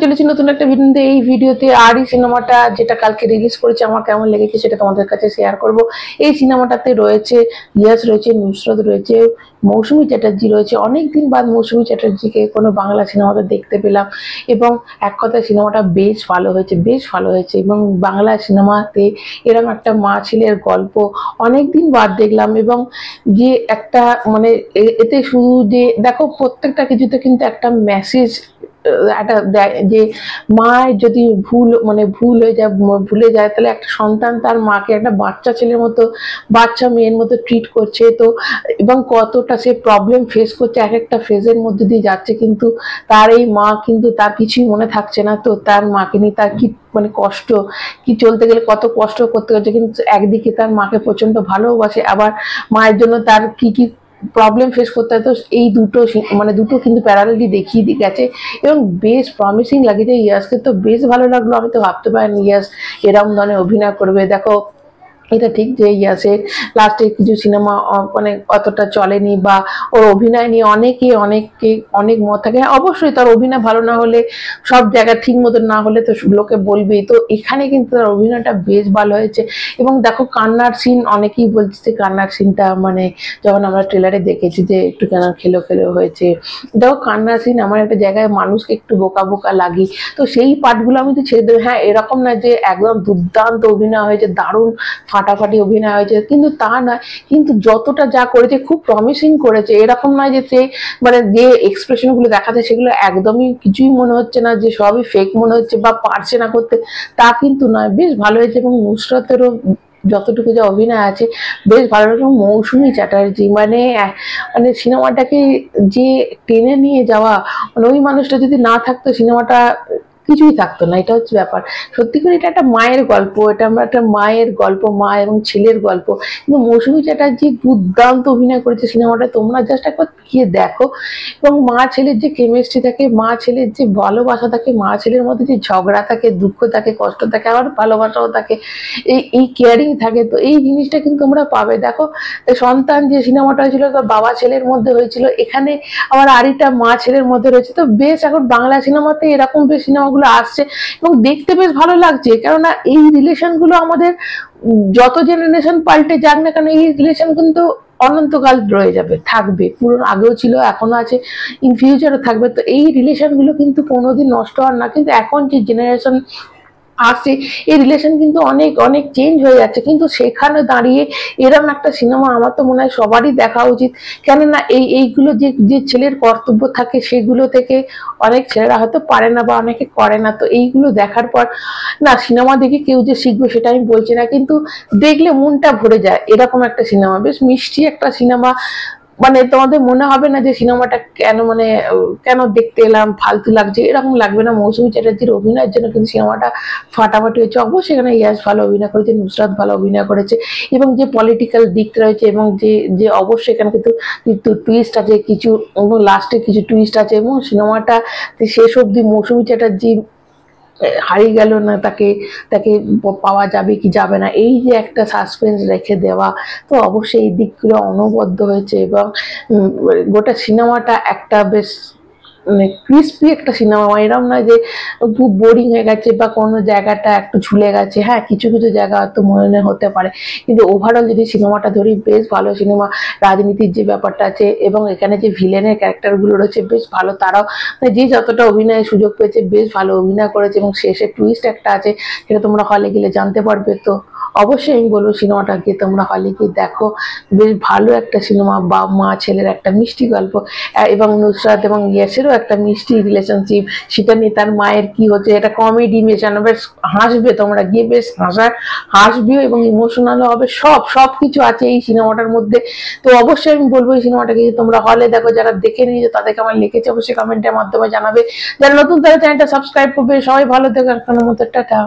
চলেছি নতুন একটা ভিডিওতে। এই ভিডিওতে আরই সিনেমাটা যেটা কালকে রিলিজ করেছে আমার কেমন লেগেছে সেটা তোমাদের কাছে শেয়ার করব। এই সিনেমাটাতে রয়েছে ইয়াস, রয়েছে নুসরত, রয়েছে মৌসুমী চ্যাটার্জি রয়েছে। অনেকদিন বাদ মৌসুমী চ্যাটার্জিকে কোনো বাংলা সিনেমাতে দেখতে পেলাম এবং এক কথায় সিনেমাটা বেশ ভালো হয়েছে, বেশ ভালো হয়েছে। এবং বাংলা সিনেমাতে এরকম একটা মা ছেলের গল্প অনেকদিন বাদ দেখলাম। এবং যে একটা মানে এতে শুধু যে দেখো প্রত্যেকটা কিছুতে কিন্তু একটা মেসেজ একটা যে মায়ের যদি ভুল হয়ে যায়, ভুলে যায়, তাহলে একটা সন্তান তার মাকে একটা বাচ্চা ছেলের মতো, বাচ্চা মেয়ের মতো ট্রিট করছে। তো এবং কতটা সে প্রবলেম ফেস করছে, এক একটা ফেজের মধ্যে দিয়ে যাচ্ছে, কিন্তু তার এই মা কিন্তু তার কিছুই মনে থাকছে না। তো তার মাকে নিয়ে তার কি কষ্ট, কি চলতে গেলে কত কষ্ট করতে হচ্ছে, কিন্তু একদিকে তার মাকে প্রচন্ড ভালোবাসে, আবার মায়ের জন্য তার কি কি প্রবলেম ফেস করতে হয়। তো এই দুটো কিন্তু প্যারালালি দেখিয়ে গেছে এবং বেশ প্রমিসিং লাগে। যে ইয়াসকে তো বেশ ভালো লাগলো, আমি তো ভাবতে পারিনি ইয়াস এরকম ধরনের অভিনয় করবে। দেখো এটা ঠিক যে ইয়াসের লাস্টে কিছু সিনেমা অতটা চলেনি, বা ওর অভিনয় নিয়ে অনেক মত থাকে। অবশ্যই তার অভিনয় ভালো না হলে, সব জায়গা ঠিক মতো না হলে তো লোকে বলবেই। তো এখানে কিন্তু তার অভিনয়টা বেশ ভালো হয়েছে। এবং দেখো কান্নার সিন, অনেকেই বলছে যে কান্নার সিনটা যখন আমরা ট্রেলারে দেখেছি যে একটু কেন খেলো হয়েছে। দেখো কান্নার সিন আমার একটা জায়গায় মানুষকে একটু বোকা বোকা লাগি, তো সেই পার্টগুলো আমি তো ছেড়ে দেবো। হ্যাঁ, এরকম না যে একদম দুর্দান্ত অভিনয় হয়েছে, দারুণ ফাটাফাটি অভিনয় হয়েছে, কিন্তু তা নয়। কিন্তু যতটা যা করেছে খুব প্রমিসিং করেছে। এরকম নয় যে সে যে এক্সপ্রেশন গুলো দেখাচ্ছে সেগুলো একদমই কিছুই মনে হচ্ছে না যে সবই ফেক মনে হচ্ছে বা পারছে না করতে, তা কিন্তু নয়। বেশ ভালো হয়েছে। এবং নুসরতেরও যতটুকু যা অভিনয় আছে বেশ ভালো লাগে। মৌসুমী চ্যাটার্জি সিনেমাটাকে যে টেনে নিয়ে যাওয়া, ওই মানুষটা যদি না থাকতো সিনেমাটা কিছুই থাকতো না। এটা হচ্ছে ব্যাপার। সত্যি করে এটা একটা মায়ের গল্প, এটা আমরা একটা মায়ের গল্প, মা এবং ছেলের গল্প। কিন্তু মৌসুমী চ্যাটার্জি দুর্দান্ত অভিনয় করেছে সিনেমাটা, তোমরা জাস্ট একবার গিয়ে দেখো। এবং মা ছেলের যে কেমিস্ট্রি থাকে, মা ছেলের যে ভালোবাসা থাকে, মা ছেলের মধ্যে যে ঝগড়া থাকে, দুঃখ থাকে, কষ্ট থাকে, আবার ভালোবাসাও থাকে, এই কেয়ারিং থাকে। তো এই জিনিসটা কিন্তু তোমরা পাবে। দেখো সন্তান যে সিনেমাটা হয়েছিল তার বাবা ছেলের মধ্যে হয়েছিল, এখানে আবার আরেকটা মা ছেলের মধ্যে রয়েছে। তো বেশ এখন বাংলা সিনেমাতে এরকম বেশ সিনেমাগুলো আসছে এবং দেখতে বেশ ভালো লাগছে। কেননা এই রিলেশনগুলো আমাদের যত জেনারেশন পাল্টে যাক না কেন, এই রিলেশন কিন্তু অনন্তকাল রয়ে যাবে, থাকবে। পুরনো আগেও ছিল, এখনো আছে, ইন ফিউচারও থাকবে। তো এই রিলেশনগুলো কিন্তু কোনোদিন নষ্ট হয় না। কিন্তু এখন যে জেনারেশন আসছে এই রিলেশন কিন্তু অনেক চেঞ্জ হয়ে যাচ্ছে। কিন্তু সেখানে দাঁড়িয়ে এরকম একটা সিনেমা আমার তো মনে হয় সবারই দেখা উচিত। কেননা এইগুলো যে ছেলের কর্তব্য থাকে সেগুলো থেকে অনেক ছেলেরা হয়তো পারে না বা অনেকে করে না। তো এইগুলো দেখার পর না, সিনেমা দেখে কেউ যে শিখবে সেটা আমি বলছি না, কিন্তু দেখলে মনটা ভরে যায়। এরকম একটা সিনেমা, বেশ মিষ্টি একটা সিনেমা। তোমাদের মনে হবে না যে সিনেমাটা কেন দেখতে এলাম, ফালতু লাগছে, এরকম লাগবে না। মৌসুমী চ্যাটার্জির অভিনয়ের জন্য কিন্তু সিনেমাটা ফাটাফাটি হয়েছে। অবশ্যই এখানে ইয়াস ভালো অভিনয় করেছে, নুসরাত ভালো অভিনয় করেছে, এবং যে পলিটিক্যাল দিকটা রয়েছে, এবং যে অবশ্যই এখানে কিন্তু টুইস্ট আছে কিছু, এবং লাস্টে কিছু টুইস্ট আছে। এবং সিনেমাটা শেষ অবধি মৌসুমী চ্যাটার্জি হারিয়ে গেল না, তাকে পাওয়া যাবে কি যাবে না, এই যে একটা সাসপেন্স রেখে দেওয়া। তো অবশ্যই এই দিকগুলো অনবদ্য হয়েছে। এবং গোটা সিনেমাটা একটা বেশ ক্রিস্পি একটা সিনেমা। এরকম নয় যে খুব বোরিং হয়ে গেছে বা কোনো জায়গাটা একটু ঝুলে গেছে। হ্যাঁ, কিছু জায়গা হয়তো মনে হতে পারে, কিন্তু ওভারঅল যদি সিনেমাটা ধরি বেশ ভালো সিনেমা। রাজনীতির যে ব্যাপারটা আছে এবং এখানে যে ভিলেনের ক্যারেক্টারগুলো রয়েছে বেশ ভালো। তারাও যে যতটা অভিনয়ের সুযোগ পেয়েছে বেশ ভালো অভিনয় করেছে। এবং শেষে টুইস্ট একটা আছে, সেটা তোমরা হলে গেলে জানতে পারবে। তো অবশ্যই আমি বলবো সিনেমাটা গিয়ে তোমরা হলে গিয়ে দেখো। বেশ ভালো একটা সিনেমা, বাপ মা ছেলের একটা মিষ্টি গল্প, এবং নুসরাত এবং ইয়াসেরও একটা মিষ্টি রিলেশনশিপ, সেটা নিয়ে তার মায়ের কি হচ্ছে, এটা কমেডি মেশানো, বেশ হাসবে তোমরা গিয়ে, বেশ হাসবেও এবং ইমোশনালও হবে। সব কিছু আছে এই সিনেমাটার মধ্যে। তো অবশ্যই আমি বলবো এই সিনেমাটাকে তোমরা হলে দেখো। যারা দেখে নিয়েছো তাদেরকে আমার লিখেছে, অবশ্যই কমেন্টের মাধ্যমে জানাবে। যারা নতুন তারা চ্যানেলটা সাবস্ক্রাইব করবে। সবাই ভালো থেকো, এখনো মতো টাটা।